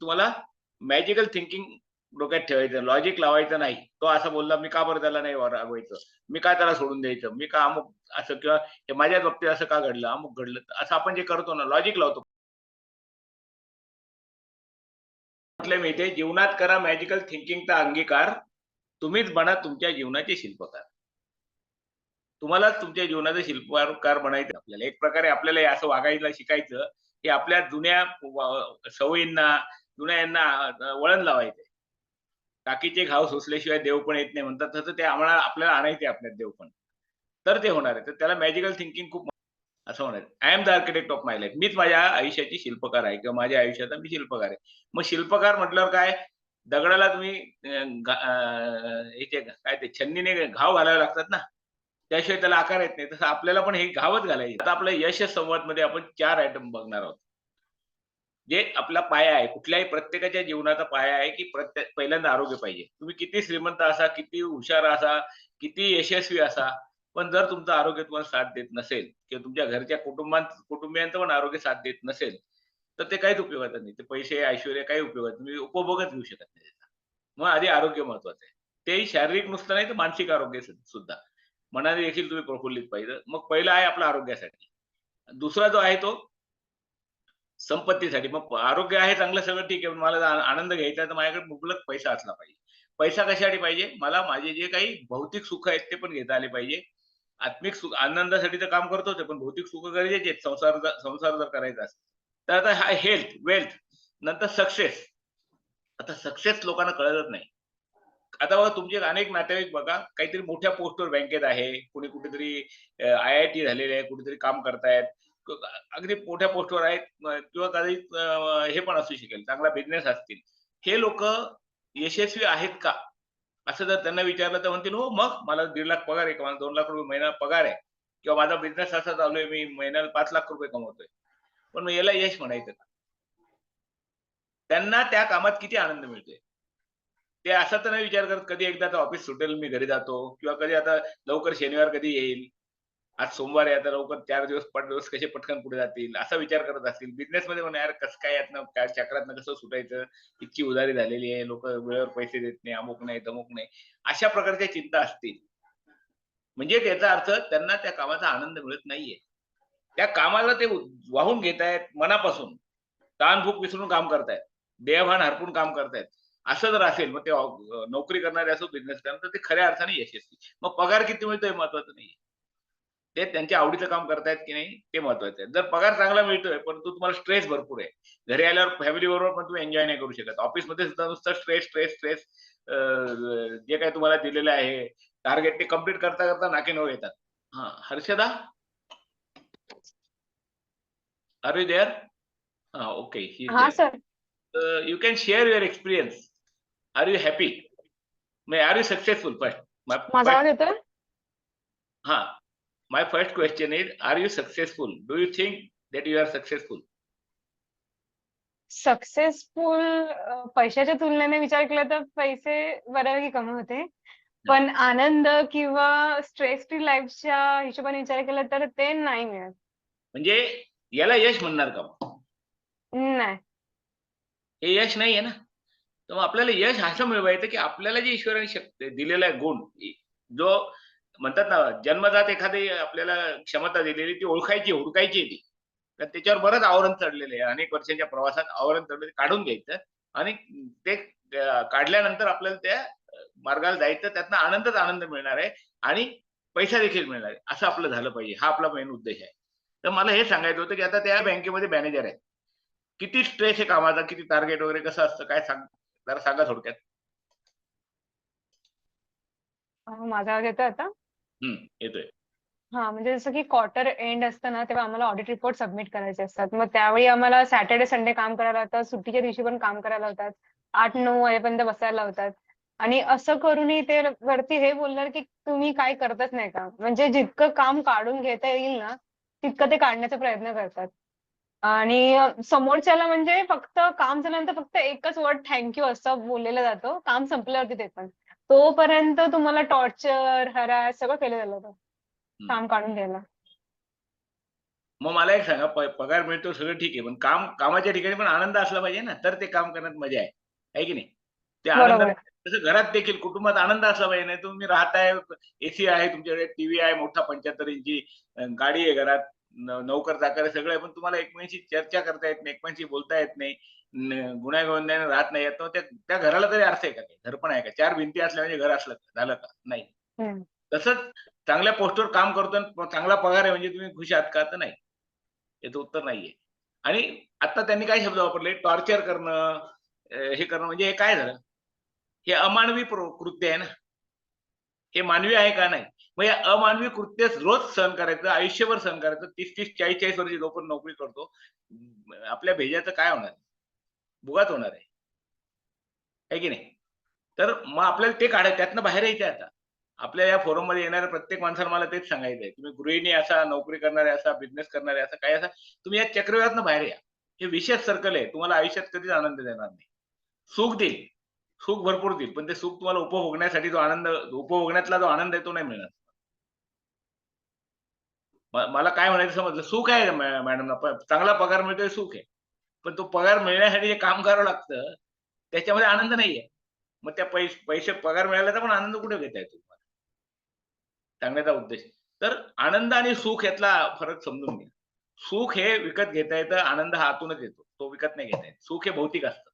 तुम्हाला magical thinking डोक्यात ठेवायचं, लॉजिक लावायचं नाही. तो असा बोलला, मी का बरं त्याला नाही रागवायचं? मी का त्याला सोडून द्यायचं? मी का अमुक असं किंवा हे माझ्याच बाबतीत असं का घडलं? अमुक घडलं. असं आपण जे करतो ना, लॉजिक लावतो. म्हटलंय मी ते जीवनात करा मॅजिकल थिंकिंगचा अंगीकार. तुम्हीच बना तुमच्या जीवनाचे शिल्पकार. तुम्हालाच तुमच्या जीवनाचे शिल्पकार बनायचं आपल्याला. एक प्रकारे आपल्याला हे असं वागायला शिकायचं, की आपल्या जुन्या सवयींना, जुन्या यांना वळण लावायचंय. टाकीचे घाव सोसल्याशिवाय देव पण येत नाही म्हणतात, तसं ते आम्हाला आपल्याला आणायचे आपल्यात देव पण. तर ते होणार आहे. तर त्याला मॅजिकल थिंकिंग खूप असं होणार आहे. I am the architect of my life. मीच माझ्या आयुष्याची शिल्पकार आहे किंवा माझ्या आयुष्याचा मी शिल्पकार आहे. मग शिल्पकार म्हटल्यावर काय? दगडाला तुम्ही याचे काय ते छन्नीने घाव घालावे लागतात ना, त्याशिवाय त्याला आकार येत नाही. तसं आपल्याला पण हे घावच घालायचे. आता आपल्या यश संवादमध्ये आपण 4 आयटम बघणार आहोत. जे आपला पाया आहे. कुठल्याही प्रत्येकाच्या जीवनाचा पाया आहे, की पहिल्यांदा आरोग्य पाहिजे. तुम्ही किती श्रीमंत असा, किती हुशार असा, किती यशस्वी असा, पण जर तुमचं आरोग्य तुम्हाला साथ देत नसेल किंवा तुमच्या घरच्या कुटुंबियांचं पण आरोग्य साथ देत नसेल, तर ते काहीच उपयोगाचं नाही. ते पैसे, ऐश्वर्य काही उपयोगाचं तुम्ही उपभोगच घेऊ शकत नाही त्याचा. मग आधी आरोग्य महत्वाचं आहे. तेही शारीरिक नुसतं नाही, तर मानसिक आरोग्य सुद्धा. मनाने देखील तुम्ही प्रफुल्लित पाहिजे. मग पहिला आहे आपला आरोग्यासाठी. दुसरा जो आहे तो संपत्तीसाठी. मग आरोग्य आहे चांगलं सगळं ठीक आहे. पण मला आनंद घ्यायचा आहे, तर माझ्याकडे मुबलक पैसा असला पाहिजे. पैसा कशासाठी पाहिजे? मला माझे जे काही भौतिक सुख आहेत ते पण घेता आले पाहिजे. आत्मिक सुख आनंदासाठी तर काम करतोच आहे, पण भौतिक सुख गरजेचे आहेत संसार जर करायचा असेल. तर आता हा हेल्थ, वेल्थ नंतर सक्सेस. आता सक्सेस लोकांना कळतच नाही. आता बघा तुमचे अनेक नातेवाईक बघा, काहीतरी मोठ्या पोस्टवर बँकेत आहे, कुणी कुठेतरी आय-आय-टी झालेले आहे, कुठेतरी काम करतायत. अगदी मोठ्या पोस्टवर आहेत किंवा काही हे पण असू शकेल, चांगला बिझनेस असतील. हे लोकं यशस्वी आहेत का? असं जर त्यांना विचारलं तर म्हणतील, "हो, मग मला 1.5 लाख पगार आहे किंवा मला 2 लाख रुपये महिना पगार आहे किंवा माझा बिझनेस असा चालू आहे, मी महिन्याला 5 लाख रुपये कमवतोय." पण मग याला यश म्हणायचं का? त्यांना त्या कामात किती आनंद मिळतोय? ते असा तर नाही विचार करत कधी एकदाचं ऑफिस सुटेल, मी घरी जातो किंवा कधी आता लवकर शनिवार कधी येईल. आज सोमवार आहे, आता लवकर 4 दिवस 5 दिवस कसे पटकन पुढे जातील, असा विचार करत असतील. बिझनेसमध्ये म्हणा यार कसं काय यातनं काय चक्रातनं कसं सुटायचं? इतकी उधारी झालेली आहे, लोकं वेळेवर पैसे देत नाही, अमुक नाही, तमुक नाही. अशा प्रकारच्या चिंता असतील. म्हणजे त्याचा अर्थ त्यांना त्या कामाचा आनंद मिळत नाहीये. त्या कामाला ते वाहून घेतायत मनापासून. ताण-भूक विसरून काम करतायत. देहभान हरपून काम करतायत. असं जर असेल, मग ते नोकरी करणारे असो, बिझनेस करणारे, तर ते खऱ्या अर्थाने यशस्वी. मग पगार किती मिळतोय महत्वाचं नाहीये. ते त्यांच्या आवडीचं काम करतायत की नाही ते महत्वाचं आहे. जर पगार चांगला मिळतोय, परंतु तुम्हाला स्ट्रेस भरपूर आहे. घरी आल्यावर फॅमिली बरोबर पण तुम्ही एन्जॉय नाही करू शकत. ऑफिसमध्ये सुद्धा नुसतं स्ट्रेस, स्ट्रेस, स्ट्रेस जे काही तुम्हाला दिलेलं आहे, टार्गेट ते कंप्लीट करता नाकीनऊ येतात. हां, हर्षदा, आर यू देअर? हां, ओके, ही इज हां there. Sir. You can share your experience. Are you happy? Are you successful first? My माझा first, आवाज येतोय? huh, my first question is, are you successful? Do you think that you are successful? Successful पैशाच्या तुलनेने विचार केला तर पैसे बऱ्यापैकी कमी होते. हां, पण आनंद किंवा स्ट्रेस फ्री लाईफच्या हिशोबाने विचार केला तर ते नाही मिळत. म्हणजे याला यश म्हणणार का मग? नाही. हे यश नाहीये ना. तर मग आपल्याला यश असं मिळवायचं, की आपल्याला जे ईश्वराने दिलेला आहे गुण, जो म्हणतात ना, जन्मजात एखादी आपल्याला क्षमता दिलेली ती ओळखायची, हुडकायची आहे ती. तर त्याच्यावर बरंच आवरण चढलेलं आहे. अनेक वर्षांच्या प्रवासात आवरण चढलेलं काढून घ्यायचं आणि ते काढल्यानंतर आपल्याला त्या मार्गाला जायचं. त्यातनं आनंदच आनंद मिळणार आहे आणि पैसा देखील मिळणार आहे. असं आपलं झालं पाहिजे. हा आपला मेन उद्देश आहे. तर मला हे सांगायचं होतं, की आता त्या बँकेमध्ये मॅनेजर आहेत. किती स्ट्रेस आहे कामाचा, किती टार्गेट वगैरे कसं असतं, काय जरा सांगा थोडक्यात? माझा आवाज येतोय आता? येतोय. हां, म्हणजे जसं की क्वार्टर एंड असतं ना, तेव्हा आम्हाला ऑडिट रिपोर्ट सबमिट करायचे असतात. मग त्यावेळी आम्हाला सॅटर्डे, संडे काम करायला लावतात. सुट्टीच्या दिवशी पण काम करायला लावतात. 8-9 वाजेपर्यंत बसायला लावतात. आणि असं करूनही ते वरती हे बोलणार, की तुम्ही काय करतच नाही का? म्हणजे जितकं काम काढून घेता येईल ना, तितकं ते काढण्याचा प्रयत्न करतात. आणि समोरच्याला म्हणजे फक्त काम झाल्यानंतर फक्त एकच वर्ड थँक यू असं बोललेलं जातं. काम संपल्यावरती ते पण. तोपर्यंत तुम्हाला टॉर्चर, हॅरॅस सगळं केलं जातं. हं. काम काढून घ्यायला. मग मला एक सांगा, पगार मिळतो सगळं ठीक आहे, पण कामाच्या ठिकाणी पण आनंद असला पाहिजे ना, तर ते काम करण्यात मजा आहे की नाही? ते आनंदात, बरोबर. तसं घरात देखील कुटुंबात आनंद असला पाहिजे. नाही तुम्ही राहताय, एसी आहे तुमच्याकडे, टीव्ही आहे, मोठा 75 इंची गाडी आहे घरात, नोकर चाकर सगळं आहे, पण तुम्हाला एकमेकांशी चर्चा करता येत नाही, एकमेकांशी बोलता येत नाही, गुण्यागोविंदाने राहत नाही येत, त्या त्या घराला तरी अर्थ आहे का? काही घर पण आहे का? 4 भिंती असल्या म्हणजे घर असलं का? झालं का? नाही. हं. तसंच चांगल्या पोस्टवर काम करतो आणि चांगला पगार आहे म्हणजे तुम्ही खुश आहात का? तर नाही. याचं उत्तर नाहीये. आणि आता त्यांनी काय शब्द वापरले? टॉर्चर करणं, हे करणं, म्हणजे हे काय झालं? हे अमानवी कृत्य आहे ना. हे मानवी आहे का? नाही. मग या अमानवी कृत्य रोज सहन करायचं, आयुष्यभर सहन करायचं. 30-30, 40-40 वर्ष जोपर्यंत नोकरी करतो, आपल्या भेजाचं काय होणार? भुगाच होणार आहे. आहे की नाही? तर मग आपल्याला ते काढायचं, त्यातनं बाहेर यायचं आता. आपल्या या फोरममध्ये येणाऱ्या प्रत्येक माणसाला मला तेच सांगायचं आहे. तुम्ही गृहिणी असा, नोकरी करणारे असा, बिझनेस करणारे असा, काही असा, तुम्ही या चक्रव्यूहातनं बाहेर या. हे विशेष सर्कल आहे. तुम्हाला आयुष्यात कधीच आनंद देणार नाही. सुख देईल, सुख भरपूर देईल, पण ते सुख तुम्हाला उपभोगण्यासाठी जो आनंद, उपभोगण्यातला जो आनंद आहे तो नाही मिळणार. मला काय म्हणायचं समजलं. सुख आहे मॅडमला, चांगला पगार मिळतोय सुख आहे. पण तो पगार मिळण्यासाठी जे काम करावं लागतं, त्याच्यामध्ये आनंद नाहीये. मग त्या पैसे पगार मिळाल्याचा पण आनंद कुठे घेताय तुम्हाला? सांगण्याचा उद्देश. तर आनंद आणि सुख यातला फरक समजून घ्या. सुख हे विकत घेता येतं, आनंद हा आतूनच येतो. तो विकत नाही घेता येत. सुख हे भौतिक असतं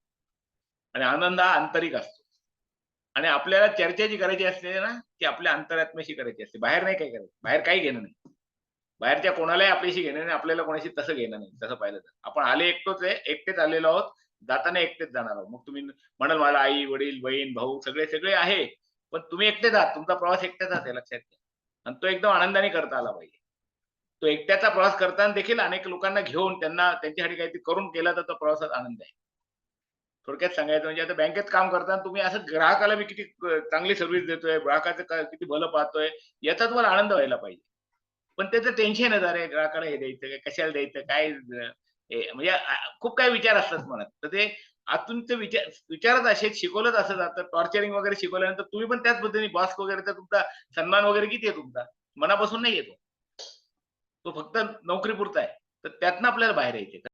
आणि आनंद हा आंतरिक असतो. आणि आपल्याला चर्चा जी करायची असते ना, ती आपल्या अंतरात्म्याशी करायची असते. बाहेर नाही काय करायचं. बाहेर काही घेणं नाही. बाहेरच्या कोणालाही आपल्याशी घेणं नाही, आपल्याला कोणाशी तसं घेणं नाही, तसं पाहिलं तर. आपण आले एकटोच आहे, एकटेच आलेलो आहोत, जाताना एकटेच जाणार आहोत. मग तुम्ही म्हणाल मला आई, वडील, बहीण, भाऊ सगळे सगळे आहे. पण तुम्ही एकटेच आहात. तुमचा प्रवास एकट्याचा आहे लक्षात घ्या. आणि तो एकदम आनंदाने करता आला पाहिजे. तो एकट्याचा प्रवास करताना देखील अनेक लोकांना घेऊन त्यांना त्यांच्यासाठी काहीतरी करून केला तर तो प्रवासात आनंद आहे. थोडक्यात सांगायचं म्हणजे आता बँकेत काम करताना तुम्ही असं ग्राहकाला मी किती चांगली सर्व्हिस देतोय, ग्राहकाचं किती भलं पाहतोय, याचा तुम्हाला आनंद व्हायला पाहिजे. पण त्याचं टेन्शन आहे, अरे ग्राहकाला हे द्यायचं काय, कशाला द्यायचं काय, म्हणजे खूप काही विचार असतात मनात. तर ते आतून ते विचारच असे शिकवलंच असं जातं. टॉर्चरिंग वगैरे शिकवल्यानंतर तुम्ही पण त्याच पद्धतीने बॉस वगैरेचा तुमचा सन्मान वगैरे किती आहे तुमचा? मनापासून नाही येतो. तो फक्त नोकरीपुरता आहे. तर त्यातनं आपल्याला बाहेर यायचंय.